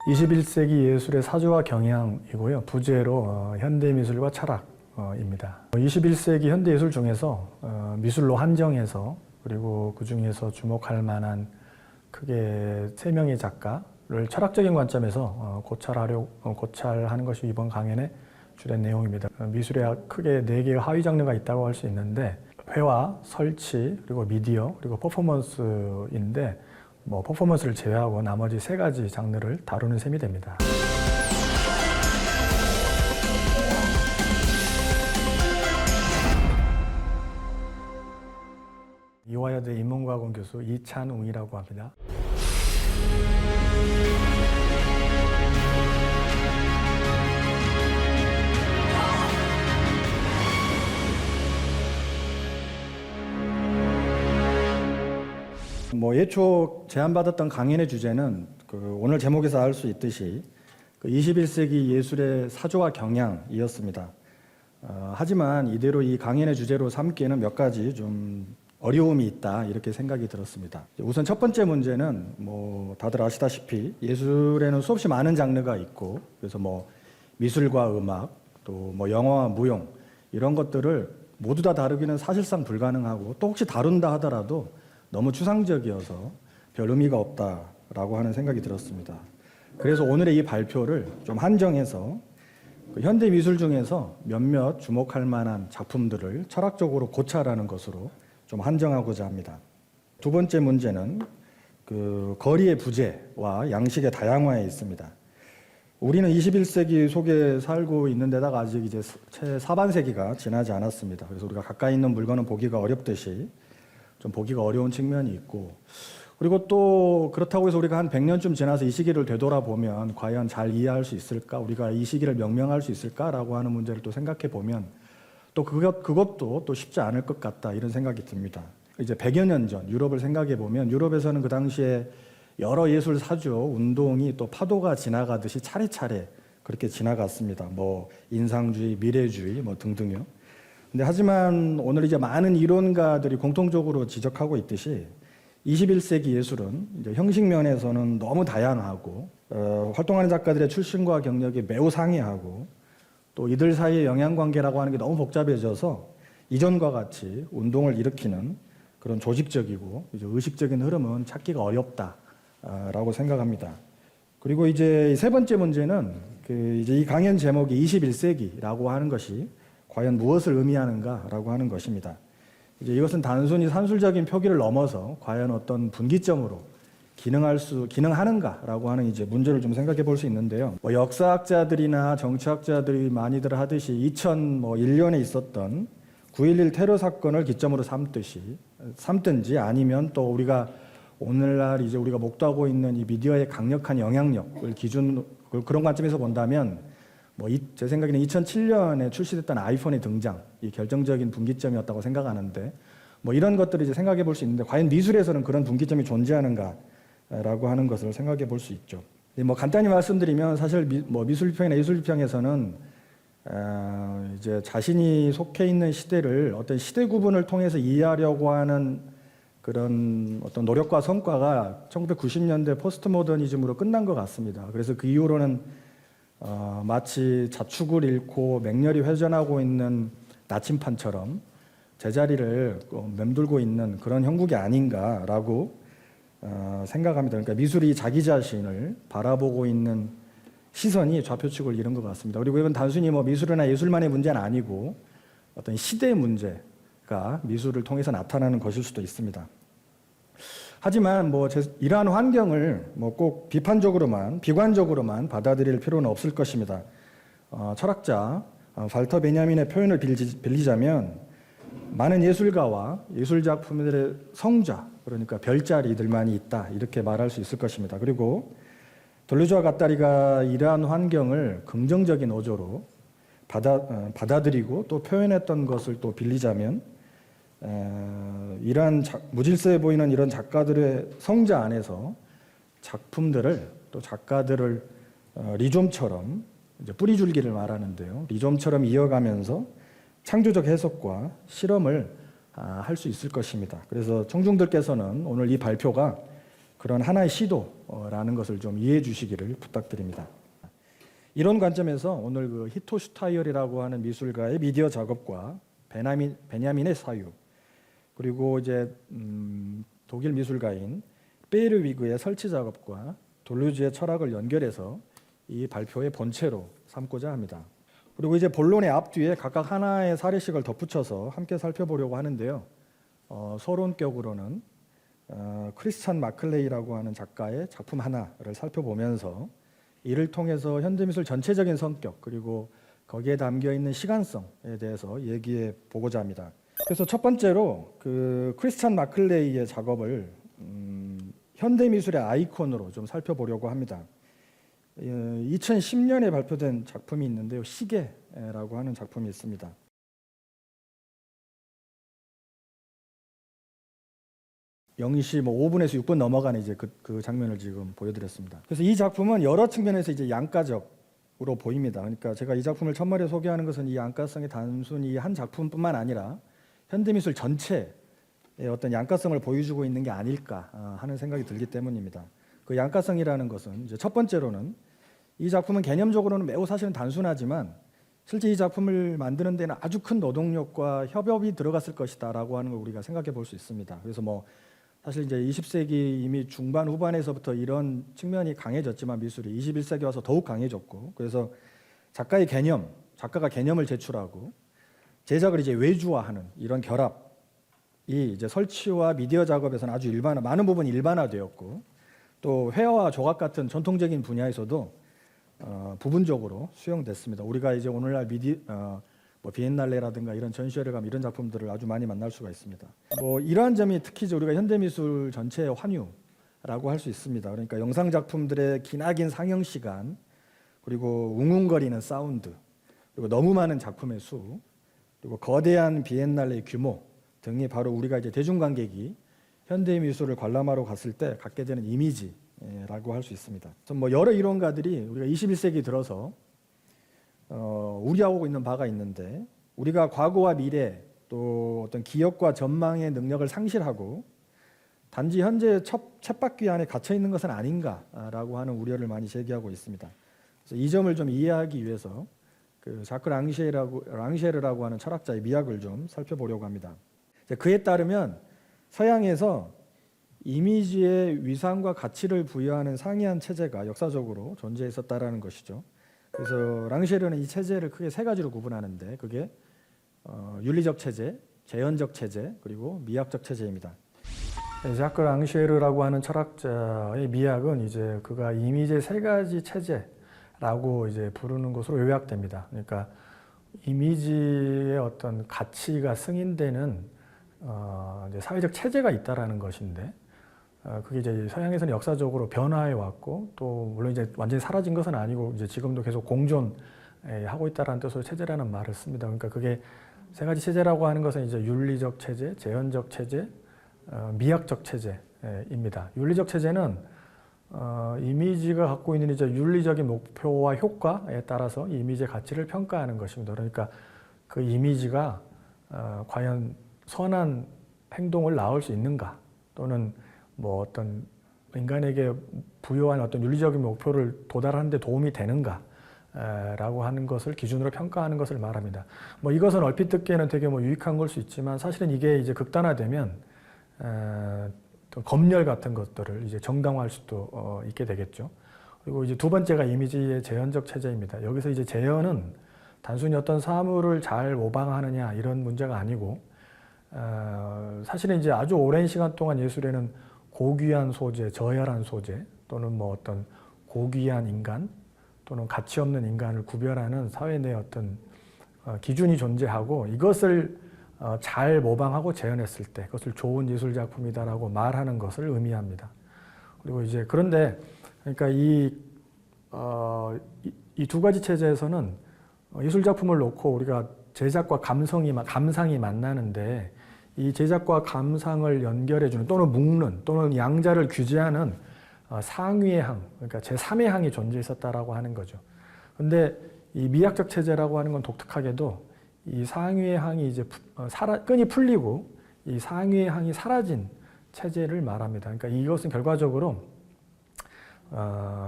21세기 예술의 사조와 경향이고요. 부제로 현대미술과 철학입니다. 21세기 현대예술 중에서 미술로 한정해서 그리고 그 중에서 주목할 만한 크게 3명의 작가를 철학적인 관점에서 고찰하는 것이 이번 강연의 주된 내용입니다. 미술에 크게 4개의 하위 장르가 있다고 할 수 있는데 회화, 설치, 그리고 미디어, 그리고 퍼포먼스인데 퍼포먼스를 제외하고 나머지 3가지 장르를 다루는 셈이 됩니다. 이화여대 인문과학원 교수 이찬웅이라고 합니다. 예초 제안받았던 강연의 주제는 오늘 제목에서 알 수 있듯이 21세기 예술의 사조와 경향이었습니다. 하지만 이대로 이 강연의 주제로 삼기에는 몇 가지 좀 어려움이 있다 이렇게 생각이 들었습니다. 우선 첫 번째 문제는 다들 아시다시피 예술에는 수없이 많은 장르가 있고 그래서 미술과 음악 또 영화와 무용 이런 것들을 모두 다 다루기는 사실상 불가능하고 또 혹시 다룬다 하더라도 너무 추상적이어서 별 의미가 없다라고 하는 생각이 들었습니다. 그래서 오늘의 이 발표를 좀 한정해서 현대 미술 중에서 몇몇 주목할 만한 작품들을 철학적으로 고찰하는 것으로 좀 한정하고자 합니다. 두 번째 문제는 거리의 부재와 양식의 다양화에 있습니다. 우리는 21세기 속에 살고 있는 데다가 아직 이제 채 사반세기가 지나지 않았습니다. 그래서 우리가 가까이 있는 물건은 보기가 어렵듯이 좀 보기가 어려운 측면이 있고 그리고 또 그렇다고 해서 우리가 한 100년쯤 지나서 이 시기를 되돌아보면 과연 잘 이해할 수 있을까? 우리가 이 시기를 명명할 수 있을까라고 하는 문제를 또 생각해 보면 또 그것도 또 쉽지 않을 것 같다 이런 생각이 듭니다. 이제 100여 년 전 유럽을 생각해 보면 유럽에서는 그 당시에 여러 예술 사조 운동이 또 파도가 지나가듯이 차례차례 그렇게 지나갔습니다. 인상주의, 미래주의 등등요. 근데 하지만 오늘 이제 많은 이론가들이 공통적으로 지적하고 있듯이 21세기 예술은 이제 형식 면에서는 너무 다양하고 활동하는 작가들의 출신과 경력이 매우 상이하고 또 이들 사이의 영향관계라고 하는 게 너무 복잡해져서 이전과 같이 운동을 일으키는 그런 조직적이고 이제 의식적인 흐름은 찾기가 어렵다라고 생각합니다. 그리고 이제 세 번째 문제는 이제 이 강연 제목이 21세기라고 하는 것이 과연 무엇을 의미하는가라고 하는 것입니다. 이제 이것은 단순히 산술적인 표기를 넘어서 과연 어떤 분기점으로 기능하는가라고 하는 이제 문제를 좀 생각해 볼 수 있는데요. 역사학자들이나 정치학자들이 많이들 하듯이 2001년에 있었던 9.11 테러 사건을 기점으로 삼든지 아니면 또 우리가 오늘날 이제 우리가 목도하고 있는 이 미디어의 강력한 영향력을 기준으로 그런 관점에서 본다면 제 생각에는 2007년에 출시됐던 아이폰의 등장, 이 결정적인 분기점이었다고 생각하는데 이런 것들을 이제 생각해 볼 수 있는데 과연 미술에서는 그런 분기점이 존재하는가라고 하는 것을 생각해 볼 수 있죠. 간단히 말씀드리면 사실 미술비평이나 예술비평에서는 이제 자신이 속해 있는 시대를 어떤 시대 구분을 통해서 이해하려고 하는 그런 어떤 노력과 성과가 1990년대 포스트 모더니즘으로 끝난 것 같습니다. 그래서 그 이후로는 마치 자축을 잃고 맹렬히 회전하고 있는 나침판처럼 제자리를 맴돌고 있는 그런 형국이 아닌가라고 생각합니다. 그러니까 미술이 자기 자신을 바라보고 있는 시선이 좌표축을 잃은 것 같습니다. 그리고 이건 단순히 미술이나 예술만의 문제는 아니고 어떤 시대의 문제가 미술을 통해서 나타나는 것일 수도 있습니다. 하지만 이러한 환경을 꼭 비관적으로만 받아들일 필요는 없을 것입니다. 철학자 발터 베냐민의 표현을 빌리자면 많은 예술가와 예술 작품들의 성자, 그러니까 별자리들만이 있다 이렇게 말할 수 있을 것입니다. 그리고 돌루즈와 가따리가 이러한 환경을 긍정적인 어조로 받아들이고 또 표현했던 것을 또 빌리자면 이러한 무질서해 보이는 이런 작가들의 성자 안에서 작품들을 또 작가들을 리좀처럼 이제 뿌리줄기를 말하는데요. 리좀처럼 이어가면서 창조적 해석과 실험을 할 수 있을 것입니다. 그래서 청중들께서는 오늘 이 발표가 그런 하나의 시도라는 것을 좀 이해해 주시기를 부탁드립니다. 이런 관점에서 오늘 그 히토 슈타이얼이라고 하는 미술가의 미디어 작업과 베냐민의 사유, 그리고 이제 독일 미술가인 베이르위그의 설치 작업과 돌루즈의 철학을 연결해서 이 발표의 본체로 삼고자 합니다. 그리고 이제 본론의 앞뒤에 각각 하나의 사례식을 덧붙여서 함께 살펴보려고 하는데요. 서론격으로는 크리스찬 마클레이라고 하는 작가의 작품 하나를 살펴보면서 이를 통해서 현대미술 전체적인 성격 그리고 거기에 담겨 있는 시간성에 대해서 얘기해 보고자 합니다. 그래서 첫 번째로 그 크리스찬 마클레이의 작업을 현대미술의 아이콘으로 좀 살펴보려고 합니다. 2010년에 발표된 작품이 있는데요. 시계라고 하는 작품이 있습니다. 영시 5분에서 6분 넘어가는 이제 그 장면을 지금 보여드렸습니다. 그래서 이 작품은 여러 측면에서 이제 양가적으로 보입니다. 그러니까 제가 이 작품을 첫머리에 소개하는 것은 이 양가성이 단순히 한 작품뿐만 아니라 현대미술 전체의 어떤 양가성을 보여주고 있는 게 아닐까 하는 생각이 들기 때문입니다. 그 양가성이라는 것은 이제 첫 번째로는 이 작품은 개념적으로는 매우 사실은 단순하지만 실제 이 작품을 만드는 데는 아주 큰 노동력과 협업이 들어갔을 것이다라고 하는 걸 우리가 생각해 볼 수 있습니다. 그래서 사실 이제 20세기 이미 중반 후반에서부터 이런 측면이 강해졌지만 미술이 21세기 와서 더욱 강해졌고, 그래서 작가가 개념을 제출하고 제작을 이제 외주화하는 이런 결합이 이제 설치와 미디어 작업에서는 아주 많은 부분이 일반화되었고, 또 회화와 조각 같은 전통적인 분야에서도 부분적으로 수용됐습니다. 우리가 이제 오늘날 비엔날레라든가 이런 전시회를 가면 이런 작품들을 아주 많이 만날 수가 있습니다. 이러한 점이 특히 우리가 현대미술 전체의 환유라고 할 수 있습니다. 그러니까 영상 작품들의 기나긴 상영 시간, 그리고 웅웅거리는 사운드, 그리고 너무 많은 작품의 수, 그리고 거대한 비엔날레의 규모 등이 바로 우리가 이제 대중관객이 현대미술을 관람하러 갔을 때 갖게 되는 이미지라고 할 수 있습니다. 여러 이론가들이 우리가 21세기 들어서 우려하고 있는 바가 있는데, 우리가 과거와 미래 또 어떤 기억과 전망의 능력을 상실하고 단지 현재 쳇바퀴 안에 갇혀 있는 것은 아닌가라고 하는 우려를 많이 제기하고 있습니다. 그래서 이 점을 좀 이해하기 위해서 그 자크 랑쉐르라고 하는 철학자의 미학을 좀 살펴보려고 합니다. 그에 따르면 서양에서 이미지의 위상과 가치를 부여하는 상이한 체제가 역사적으로 존재했었다라는 것이죠. 그래서 랑쉐르는 이 체제를 크게 세 가지로 구분하는데, 그게 윤리적 체제, 재현적 체제, 그리고 미학적 체제입니다. 자크 랑쉐르라고 하는 철학자의 미학은 이제 그가 이미지의 세 가지 체제라고 이제 부르는 것으로 요약됩니다. 그러니까 이미지의 어떤 가치가 승인되는 이제 사회적 체제가 있다라는 것인데, 그게 이제 서양에서는 역사적으로 변화해 왔고, 또 물론 이제 완전히 사라진 것은 아니고 이제 지금도 계속 공존하고 있다라는 뜻으로 체제라는 말을 씁니다. 그러니까 그게 세 가지 체제라고 하는 것은 이제 윤리적 체제, 재현적 체제, 미학적 체제입니다. 윤리적 체제는 이미지가 갖고 있는 이제 윤리적인 목표와 효과에 따라서 이미지의 가치를 평가하는 것입니다. 그러니까 그 이미지가 과연 선한 행동을 낳을 수 있는가, 또는 어떤 인간에게 부여한 어떤 윤리적인 목표를 도달하는 데 도움이 되는가 라고 하는 것을 기준으로 평가하는 것을 말합니다. 이것은 얼핏 듣기에는 되게 유익한 걸 수 있지만, 사실은 이게 이제 극단화되면 검열 같은 것들을 이제 정당화할 수도 있게 되겠죠. 그리고 이제 두 번째가 이미지의 재현적 체제입니다. 여기서 이제 재현은 단순히 어떤 사물을 잘 모방하느냐 이런 문제가 아니고, 사실은 이제 아주 오랜 시간 동안 예술에는 고귀한 소재, 저열한 소재, 또는 어떤 고귀한 인간, 또는 가치 없는 인간을 구별하는 사회 내 어떤 기준이 존재하고, 이것을 잘 모방하고 재현했을 때 그것을 좋은 예술 작품이다라고 말하는 것을 의미합니다. 그리고 이제 그런데 그러니까 이 두 가지 체제에서는 예술 작품을 놓고 우리가 제작과 감상이 만나는데, 이 제작과 감상을 연결해주는, 또는 묶는, 또는 양자를 규제하는 상위의 항, 그러니까 제3의 항이 존재했었다라고 하는 거죠. 그런데 이 미학적 체제라고 하는 건 독특하게도 이 상위의 항이 이제 끈이 풀리고 이 상위의 항이 사라진 체제를 말합니다. 그러니까 이것은 결과적으로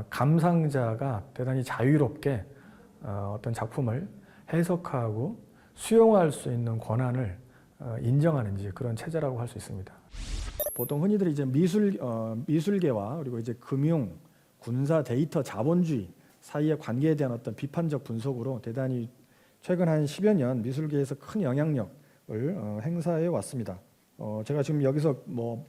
감상자가 대단히 자유롭게 어떤 작품을 해석하고 수용할 수 있는 권한을 인정하는 그런 체제라고 할 수 있습니다. 보통 흔히들 이제 미술계와 그리고 이제 금융, 군사, 데이터, 자본주의 사이의 관계에 대한 어떤 비판적 분석으로 대단히 최근 한 10여 년 미술계에서 큰 영향력을 행사해 왔습니다. 제가 지금 여기서 뭐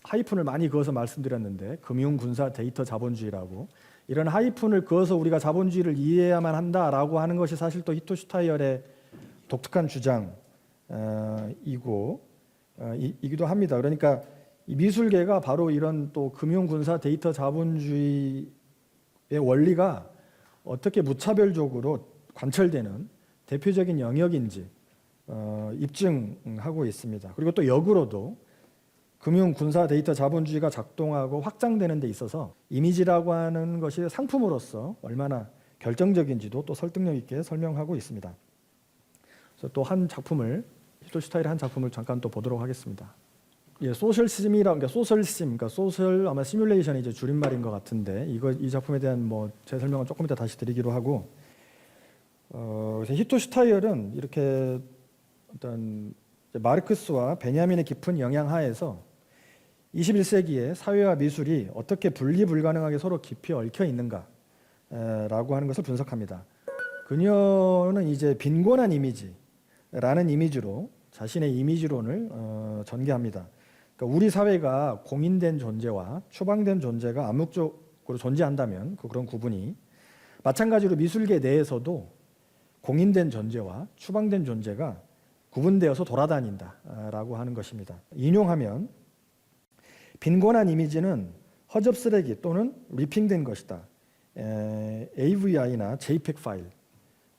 하이픈을 많이 그어서 말씀드렸는데 금융, 군사, 데이터, 자본주의라고 이런 하이픈을 그어서 우리가 자본주의를 이해해야만 한다라고 하는 것이 사실 또 히토 슈타이어의 독특한 주장이고 이기도 합니다. 그러니까 이 미술계가 바로 이런 또 금융, 군사, 데이터, 자본주의의 원리가 어떻게 무차별적으로 관철되는 대표적인 영역인지 입증하고 있습니다. 그리고 또 역으로도 금융, 군사, 데이터, 자본주의가 작동하고 확장되는 데 있어서 이미지라고 하는 것이 상품으로서 얼마나 결정적인지도 또 설득력 있게 설명하고 있습니다. 그래서 또 한 작품을 히토 슈타이어의 한 작품을 잠깐 또 보도록 하겠습니다. 예, 소셜심이라 그러니까 소셜심, 그러니까 소셜 아마 시뮬레이션이 이제 줄임말인 것 같은데 이 작품에 대한 뭐 제 설명은 조금 이따 다시 드리기로 하고 그래서 히토 슈타이어는 이렇게 어떤 마르크스와 베냐민의 깊은 영향 하에서 21세기의 사회와 미술이 어떻게 분리 불가능하게 서로 깊이 얽혀 있는가라고 하는 것을 분석합니다. 그녀는 이제 빈곤한 이미지라는 이미지로 자신의 이미지론을 전개합니다. 그러니까 우리 사회가 공인된 존재와 추방된 존재가 암묵적으로 존재한다면 그런 구분이 마찬가지로 미술계 내에서도 공인된 존재와 추방된 존재가 구분되어서 돌아다닌다라고 하는 것입니다. 인용하면 빈곤한 이미지는 허접 쓰레기 또는 리핑된 것이다. AVI나 JPEG 파일,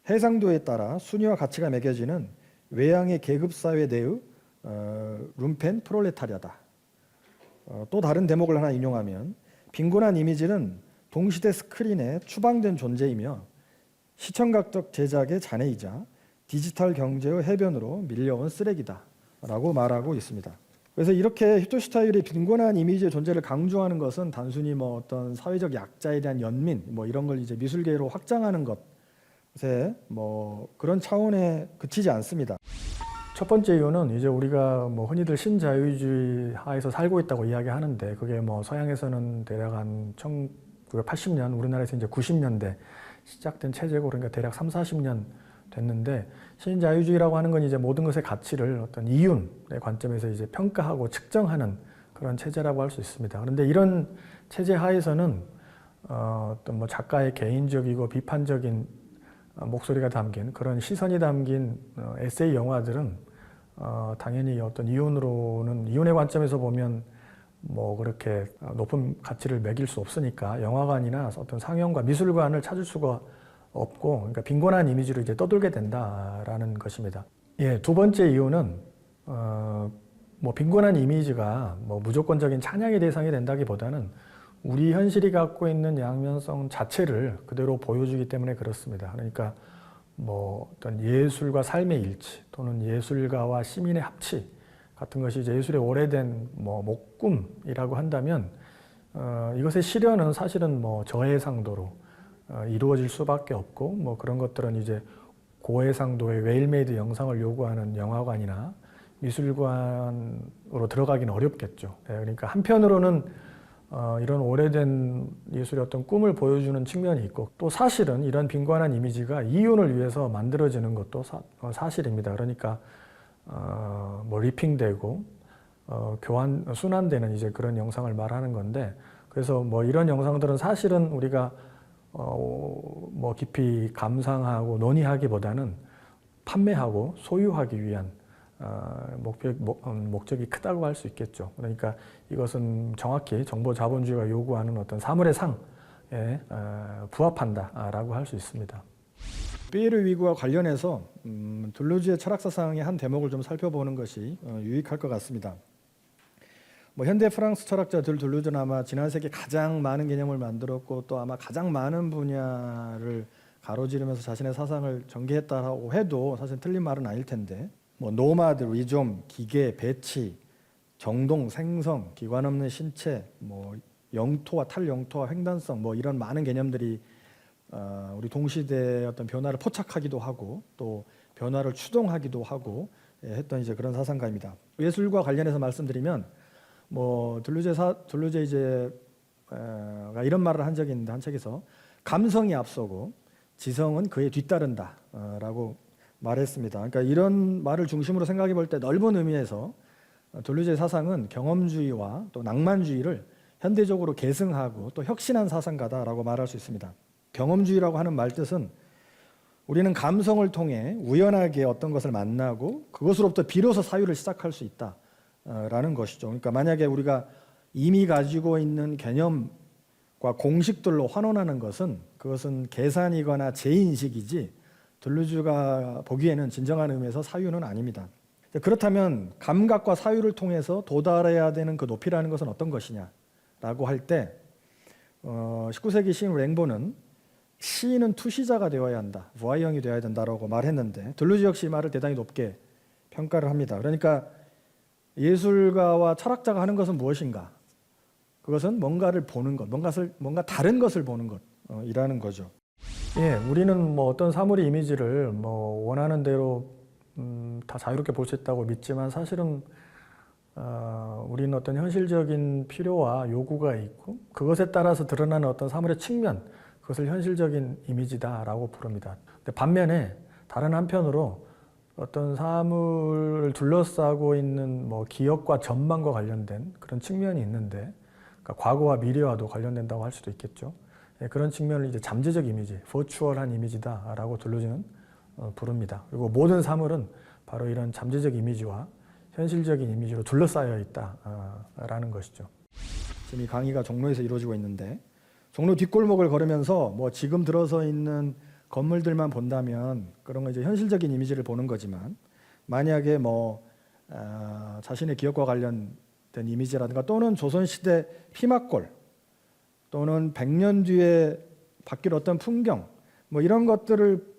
해상도에 따라 순위와 가치가 매겨지는 외양의 계급사회 내의 룸펜 프롤레타리아다. 또 다른 대목을 하나 인용하면 빈곤한 이미지는 동시대 스크린에 추방된 존재이며 시청각적 제작의 잔해이자 디지털 경제의 해변으로 밀려온 쓰레기다 라고 말하고 있습니다. 그래서 이렇게 히토 슈타이어의 빈곤한 이미지의 존재를 강조하는 것은 단순히 뭐 어떤 사회적 약자에 대한 연민 뭐 이런 걸 이제 미술계로 확장하는 것에 뭐 그런 차원에 그치지 않습니다. 첫 번째 이유는 이제 우리가 뭐 흔히들 신자유주의 하에서 살고 있다고 이야기하는데 그게 뭐 서양에서는 대략 한 1980년, 우리나라에서 이제 90년대 시작된 체제고 그러니까 대략 3, 40년 됐는데 신자유주의라고 하는 건 이제 모든 것의 가치를 어떤 이윤의 관점에서 이제 평가하고 측정하는 그런 체제라고 할 수 있습니다. 그런데 이런 체제 하에서는 어떤 뭐 작가의 개인적이고 비판적인 목소리가 담긴 그런 시선이 담긴 에세이 영화들은 당연히 어떤 이윤의 관점에서 보면 뭐 그렇게 높은 가치를 매길 수 없으니까 영화관이나 어떤 상영관, 미술관을 찾을 수가 없고, 그러니까 빈곤한 이미지로 이제 떠돌게 된다라는 것입니다. 예, 두 번째 이유는 뭐 빈곤한 이미지가 뭐 무조건적인 찬양의 대상이 된다기보다는 우리 현실이 갖고 있는 양면성 자체를 그대로 보여주기 때문에 그렇습니다. 그러니까 뭐 어떤 예술과 삶의 일치 또는 예술가와 시민의 합치 같은 것이 이제 예술의 오래된 뭐 목꿈이라고 한다면 이것의 실현은 사실은 뭐 저해상도로 이루어질 수밖에 없고 뭐 그런 것들은 이제 고해상도의 웨일메이드 영상을 요구하는 영화관이나 미술관으로 들어가기는 어렵겠죠. 네, 그러니까 한편으로는 이런 오래된 예술의 어떤 꿈을 보여주는 측면이 있고 또 사실은 이런 빈곤한 이미지가 이윤을 위해서 만들어지는 것도 사실입니다. 그러니까 뭐 리핑되고 순환되는 이제 그런 영상을 말하는 건데 그래서 뭐 이런 영상들은 사실은 우리가 뭐 깊이 감상하고 논의하기보다는 판매하고 소유하기 위한 목적이 크다고 할 수 있겠죠. 그러니까 이것은 정확히 정보 자본주의가 요구하는 어떤 사물의 상에 부합한다라고 할 수 있습니다. 피에르 위구와 관련해서 둘루즈의 철학사상의 한 대목을 좀 살펴보는 것이 유익할 것 같습니다. 뭐 현대 프랑스 철학자 둘루즈는 아마 지난 세기 가장 많은 개념을 만들었고 또 아마 가장 많은 분야를 가로지르면서 자신의 사상을 전개했다고 해도 사실 틀린 말은 아닐 텐데 뭐 노마드, 리좀, 기계, 배치, 정동, 생성, 기관 없는 신체, 뭐 영토와 탈영토와 횡단성, 뭐 이런 많은 개념들이 우리 동시대의 어떤 변화를 포착하기도 하고 또 변화를 추동하기도 하고 했던 이제 그런 사상가입니다. 예술과 관련해서 말씀드리면 뭐 둘루제 이제가 이런 말을 한 적이 있는데 한 책에서 감성이 앞서고 지성은 그에 뒤따른다라고 말했습니다. 그러니까 이런 말을 중심으로 생각해 볼 때 넓은 의미에서 둘루제 사상은 경험주의와 또 낭만주의를 현대적으로 계승하고 또 혁신한 사상가다라고 말할 수 있습니다. 경험주의라고 하는 말 뜻은 우리는 감성을 통해 우연하게 어떤 것을 만나고 그것으로부터 비로소 사유를 시작할 수 있다라는 것이죠. 그러니까 만약에 우리가 이미 가지고 있는 개념과 공식들로 환원하는 것은 그것은 계산이거나 재인식이지 둘루즈가 보기에는 진정한 의미에서 사유는 아닙니다. 그렇다면 감각과 사유를 통해서 도달해야 되는 그 높이라는 것은 어떤 것이냐라고 할 때 19세기 시인 랭보는 시인은 투시자가 되어야 한다, 부하형이 되어야 된다라고 말했는데 둘루즈 역시 이 말을 대단히 높게 평가를 합니다. 그러니까 예술가와 철학자가 하는 것은 무엇인가? 그것은 뭔가를 보는 것, 뭔가 다른 것을 보는 것이라는 거죠. 예, 우리는 뭐 어떤 사물의 이미지를 뭐 원하는 대로 다 자유롭게 볼 수 있다고 믿지만 사실은 우리는 어떤 현실적인 필요와 요구가 있고 그것에 따라서 드러나는 어떤 사물의 측면, 그것을 현실적인 이미지다라고 부릅니다. 근데 반면에 다른 한편으로 어떤 사물을 둘러싸고 있는 뭐 기억과 전망과 관련된 그런 측면이 있는데, 그러니까 과거와 미래와도 관련된다고 할 수도 있겠죠. 예, 그런 측면을 이제 잠재적 이미지, 버추얼한 이미지다라고 둘루즈는 부릅니다. 그리고 모든 사물은 바로 이런 잠재적 이미지와 현실적인 이미지로 둘러싸여 있다라는 것이죠. 지금 이 강의가 종로에서 이루어지고 있는데 종로 뒷골목을 걸으면서 뭐 지금 들어서 있는 건물들만 본다면 그런 거 이제 현실적인 이미지를 보는 거지만 만약에 뭐 자신의 기억과 관련된 이미지라든가 또는 조선시대 피막골 또는 100년 뒤에 바뀔 어떤 풍경 뭐 이런 것들을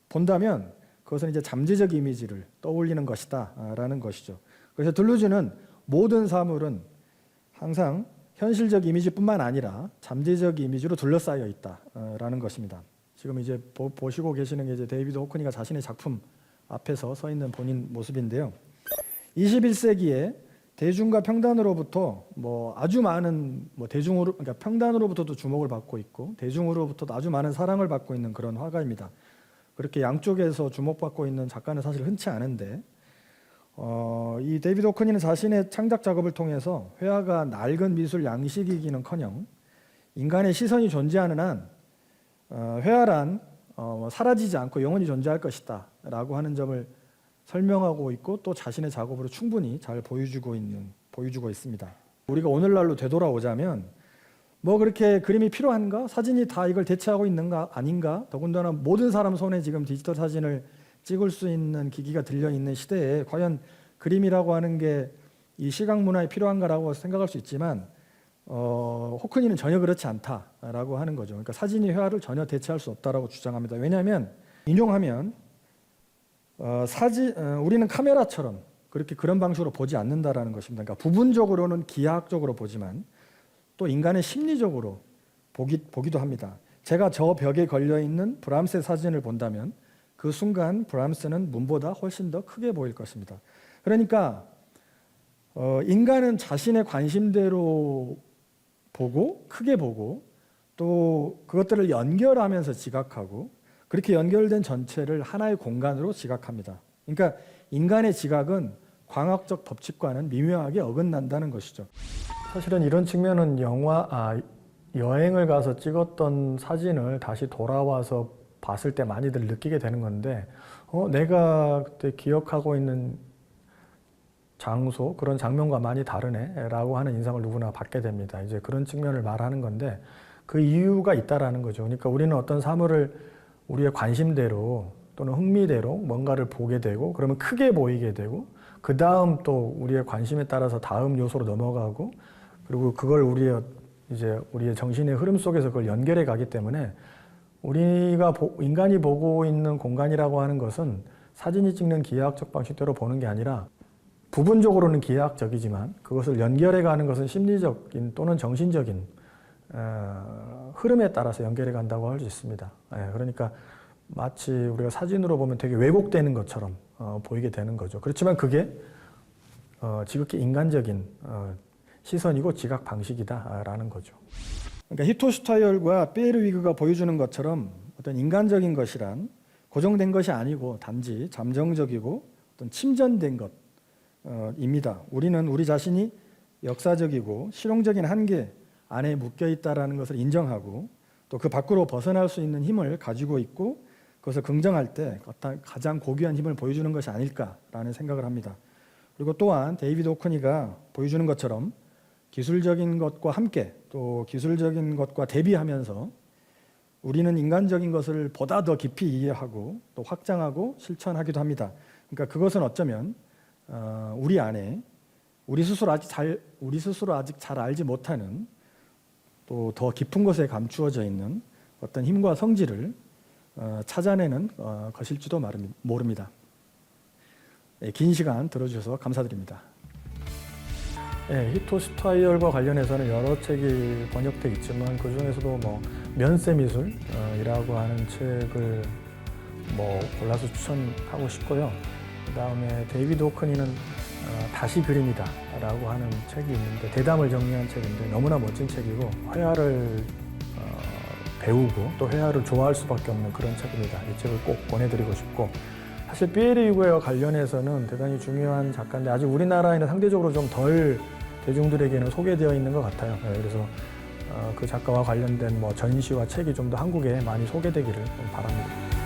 본다면 그것은 이제 잠재적 이미지를 떠올리는 것이다라는 것이죠. 그래서 둘루즈는 모든 사물은 항상 현실적 이미지뿐만 아니라 잠재적 이미지로 둘러싸여 있다라는 것입니다. 지금 이제 보시고 계시는 게 이제 데이비드 호크니가 자신의 작품 앞에서 서 있는 본인 모습인데요. 21세기에 대중과 평단으로부터 뭐 아주 많은 뭐 대중으로 그러니까 평단으로부터도 주목을 받고 있고 대중으로부터도 아주 많은 사랑을 받고 있는 그런 화가입니다. 그렇게 양쪽에서 주목받고 있는 작가는 사실 흔치 않은데 이 데이비드 호크니는 자신의 창작 작업을 통해서 회화가 낡은 미술 양식이기는커녕 인간의 시선이 존재하는 한 회화란 사라지지 않고 영원히 존재할 것이다 라고 하는 점을 설명하고 있고 또 자신의 작업으로 충분히 잘 보여주고 있습니다. 우리가 오늘날로 되돌아오자면 뭐 그렇게 그림이 필요한가? 사진이 다 이걸 대체하고 있는가? 아닌가? 더군다나 모든 사람 손에 지금 디지털 사진을 찍을 수 있는 기기가 들려있는 시대에 과연 그림이라고 하는 게 이 시각 문화에 필요한가라고 생각할 수 있지만 호크니는 전혀 그렇지 않다라고 하는 거죠. 그러니까 사진이 회화를 전혀 대체할 수 없다라고 주장합니다. 왜냐하면 인용하면 우리는 카메라처럼 그런 방식으로 보지 않는다라는 것입니다. 그러니까 부분적으로는 기하학적으로 보지만 또 인간의 심리적으로 보기도 합니다. 제가 저 벽에 걸려있는 브람스의 사진을 본다면 그 순간 브람스는 문보다 훨씬 더 크게 보일 것입니다. 그러니까 인간은 자신의 관심대로 보고 크게 보고 또 그것들을 연결하면서 지각하고 그렇게 연결된 전체를 하나의 공간으로 지각합니다. 그러니까 인간의 지각은 광학적 법칙과는 미묘하게 어긋난다는 것이죠. 사실은 이런 측면은 여행을 가서 찍었던 사진을 다시 돌아와서 봤을 때 많이들 느끼게 되는 건데 내가 그때 기억하고 있는 장소, 그런 장면과 많이 다르네 라고 하는 인상을 누구나 받게 됩니다. 이제 그런 측면을 말하는 건데 그 이유가 있다라는 거죠. 그러니까 우리는 어떤 사물을 우리의 관심대로 또는 흥미대로 뭔가를 보게 되고 그러면 크게 보이게 되고 그 다음 또 우리의 관심에 따라서 다음 요소로 넘어가고 그리고 그걸 우리의 정신의 흐름 속에서 그걸 연결해 가기 때문에 인간이 보고 있는 공간이라고 하는 것은 사진이 찍는 기하학적 방식대로 보는 게 아니라 부분적으로는 기하학적이지만 그것을 연결해 가는 것은 심리적인 또는 정신적인 흐름에 따라서 연결해 간다고 할 수 있습니다. 그러니까 마치 우리가 사진으로 보면 되게 왜곡되는 것처럼 보이게 되는 거죠. 그렇지만 그게 지극히 인간적인 시선이고 지각 방식이다라는 거죠. 그러니까 히토슈타이얼과 피에르위그가 보여주는 것처럼 어떤 인간적인 것이란 고정된 것이 아니고 단지 잠정적이고 어떤 침전된 것입니다. 우리는 우리 자신이 역사적이고 실용적인 한계 안에 묶여 있다라는 것을 인정하고 또 그 밖으로 벗어날 수 있는 힘을 가지고 있고 그것을 긍정할 때 가장 고귀한 힘을 보여주는 것이 아닐까라는 생각을 합니다. 그리고 또한 데이비드 호크니가 보여주는 것처럼 기술적인 것과 함께 또 기술적인 것과 대비하면서 우리는 인간적인 것을 보다 더 깊이 이해하고 또 확장하고 실천하기도 합니다. 그러니까 그것은 어쩌면 우리 안에 우리 스스로 아직 잘 알지 못하는 또 더 깊은 곳에 감추어져 있는 어떤 힘과 성질을 찾아내는 것일지도 모릅니다. 긴 시간 들어주셔서 감사드립니다. 히토슈타이얼과 관련해서는 여러 책이 번역돼 있지만 그 중에서도 면세미술이라고 하는 책을 골라서 추천하고 싶고요. 그 다음에 데이비드 호크니는 다시 그림이다라고 하는 책이 있는데 대담을 정리한 책인데 너무나 멋진 책이고 회화를 배우고 또 회화를 좋아할 수밖에 없는 그런 책입니다. 이 책을 꼭 권해드리고 싶고 사실 피에르위그와 관련해서는 대단히 중요한 작가인데 아직 우리나라에는 상대적으로 좀 덜 대중들에게는 소개되어 있는 것 같아요. 그래서 그 작가와 관련된 전시와 책이 좀 더 한국에 많이 소개되기를 바랍니다.